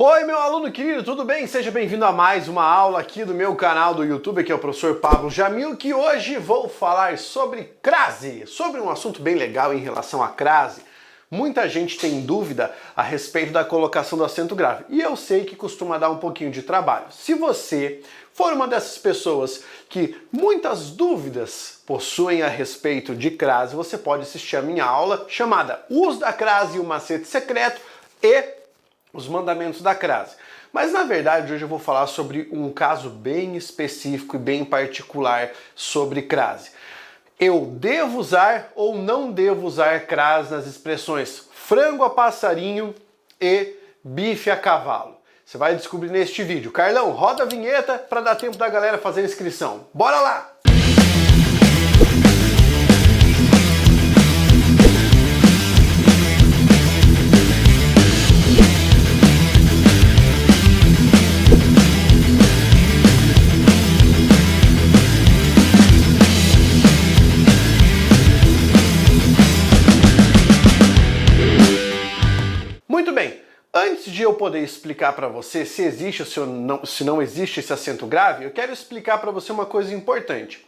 Oi, meu aluno querido, tudo bem? Seja bem-vindo a mais uma aula aqui do meu canal do YouTube, aqui é o professor Pablo Jamil, que hoje vou falar sobre crase, sobre um assunto bem legal em relação à crase. Muita gente tem dúvida a respeito da colocação do acento grave, e eu sei que costuma dar um pouquinho de trabalho. Se você for uma dessas pessoas que muitas dúvidas possuem a respeito de crase, você pode assistir a minha aula chamada Uso da Crase e o Macete Secreto e os mandamentos da crase. Mas na verdade hoje eu vou falar sobre um caso bem específico e bem particular sobre crase. Eu devo usar ou não devo usar crase nas expressões frango a passarinho e bife a cavalo? Você vai descobrir neste vídeo. Carlão, roda a vinheta para dar tempo da galera fazer a inscrição. Bora lá! Muito bem, antes de eu poder explicar para você se existe ou se não existe esse acento grave, eu quero explicar para você uma coisa importante.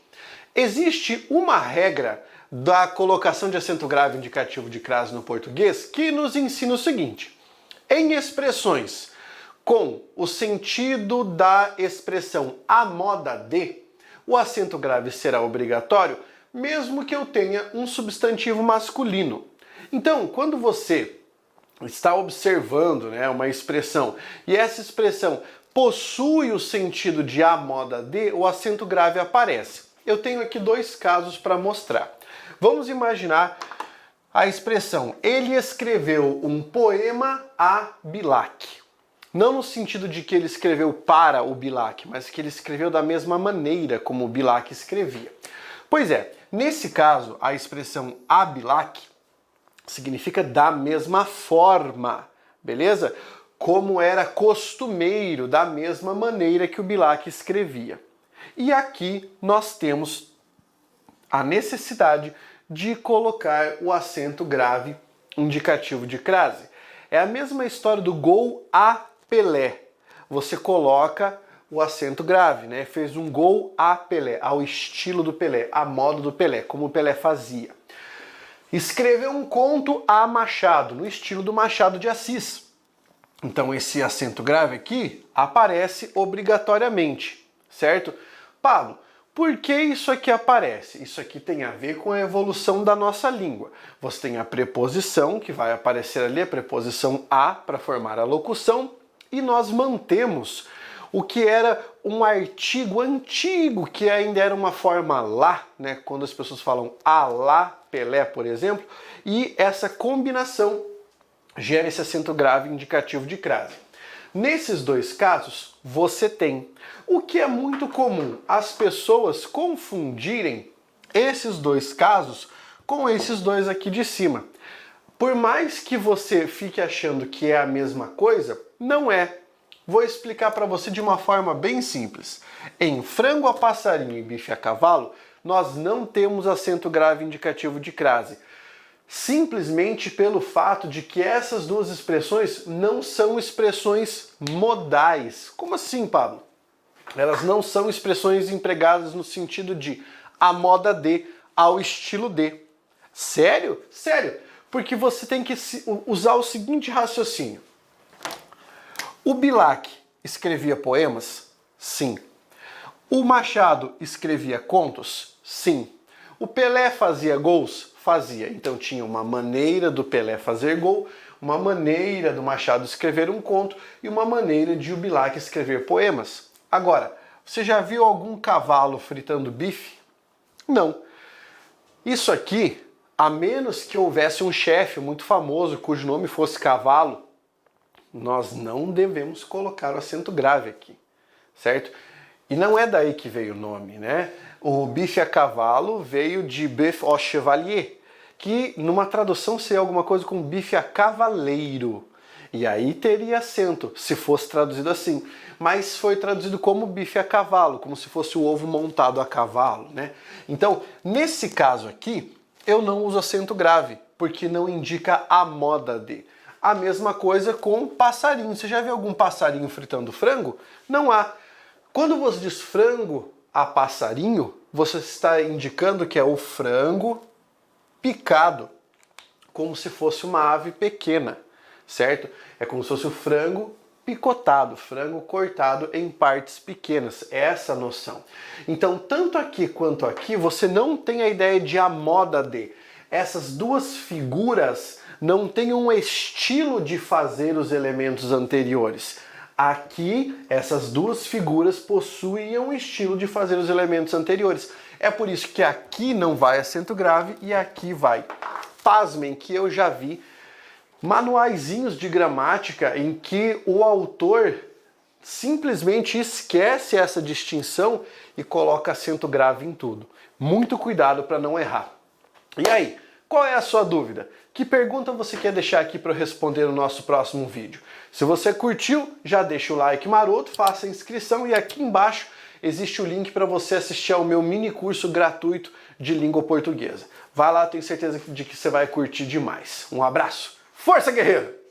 Existe uma regra da colocação de acento grave indicativo de crase no português que nos ensina o seguinte: em expressões com o sentido da expressão a moda de, o acento grave será obrigatório, mesmo que eu tenha um substantivo masculino. Então, quando você está observando, uma expressão e essa expressão possui o sentido de a moda de, o acento grave aparece. Eu tenho aqui dois casos para mostrar. Vamos imaginar a expressão ele escreveu um poema a Bilac. Não no sentido de que ele escreveu para o Bilac, mas que ele escreveu da mesma maneira como o Bilac escrevia. Pois é, nesse caso a expressão a Bilac significa da mesma forma, beleza? Como era costumeiro, da mesma maneira que o Bilac escrevia. E aqui nós temos a necessidade de colocar o acento grave indicativo de crase. É a mesma história do gol a Pelé. Você coloca o acento grave, Fez um gol a Pelé, ao estilo do Pelé, à moda do Pelé, como o Pelé fazia. Escreveu um conto a Machado, no estilo do Machado de Assis. Então esse acento grave aqui aparece obrigatoriamente, certo? Pablo, por que isso aqui aparece? Isso aqui tem a ver com a evolução da nossa língua. Você tem a preposição, que vai aparecer ali, a preposição a, para formar a locução, e nós mantemos o que era um artigo antigo, que ainda era uma forma lá, quando as pessoas falam a lá Pelé, por exemplo, e essa combinação gera esse acento grave indicativo de crase. Nesses dois casos, você tem o que é muito comum, as pessoas confundirem esses dois casos com esses dois aqui de cima. Por mais que você fique achando que é a mesma coisa, não é. Vou explicar para você de uma forma bem simples. Em frango a passarinho e bife a cavalo, nós não temos acento grave indicativo de crase. Simplesmente pelo fato de que essas duas expressões não são expressões modais. Como assim, Pablo? Elas não são expressões empregadas no sentido de a moda de, ao estilo de. Sério? Sério. Porque você tem que usar o seguinte raciocínio. O Bilac escrevia poemas? Sim. O Machado escrevia contos? Sim. O Pelé fazia gols? Fazia. Então tinha uma maneira do Pelé fazer gol, uma maneira do Machado escrever um conto e uma maneira de o Bilac escrever poemas. Agora, você já viu algum cavalo fritando bife? Não. Isso aqui, a menos que houvesse um chefe muito famoso cujo nome fosse Cavalo, nós não devemos colocar o acento grave aqui, certo? E não é daí que veio o nome, O bife a cavalo veio de bœuf au chevalier, que numa tradução seria alguma coisa como bife a cavaleiro. E aí teria acento, se fosse traduzido assim. Mas foi traduzido como bife a cavalo, como se fosse o ovo montado a cavalo, Então, nesse caso aqui, eu não uso acento grave, porque não indica a moda de. A mesma coisa com passarinho. Você já viu algum passarinho fritando frango? Não há. Quando você diz frango a passarinho, você está indicando que é o frango picado, como se fosse uma ave pequena, certo? É como se fosse o frango picotado, frango cortado em partes pequenas, essa noção. Então, tanto aqui quanto aqui, você não tem a ideia de a moda de. Essas duas figuras não têm um estilo de fazer os elementos anteriores. Aqui, essas duas figuras possuem um estilo de fazer os elementos anteriores. É por isso que aqui não vai acento grave e aqui vai. Pasmem que eu já vi manuaizinhos de gramática em que o autor simplesmente esquece essa distinção e coloca acento grave em tudo. Muito cuidado para não errar. E aí, qual é a sua dúvida? Que pergunta você quer deixar aqui para eu responder no nosso próximo vídeo? Se você curtiu, já deixa o like maroto, faça a inscrição e aqui embaixo existe o link para você assistir ao meu mini curso gratuito de língua portuguesa. Vai lá, tenho certeza de que você vai curtir demais. Um abraço! Força, guerreiro!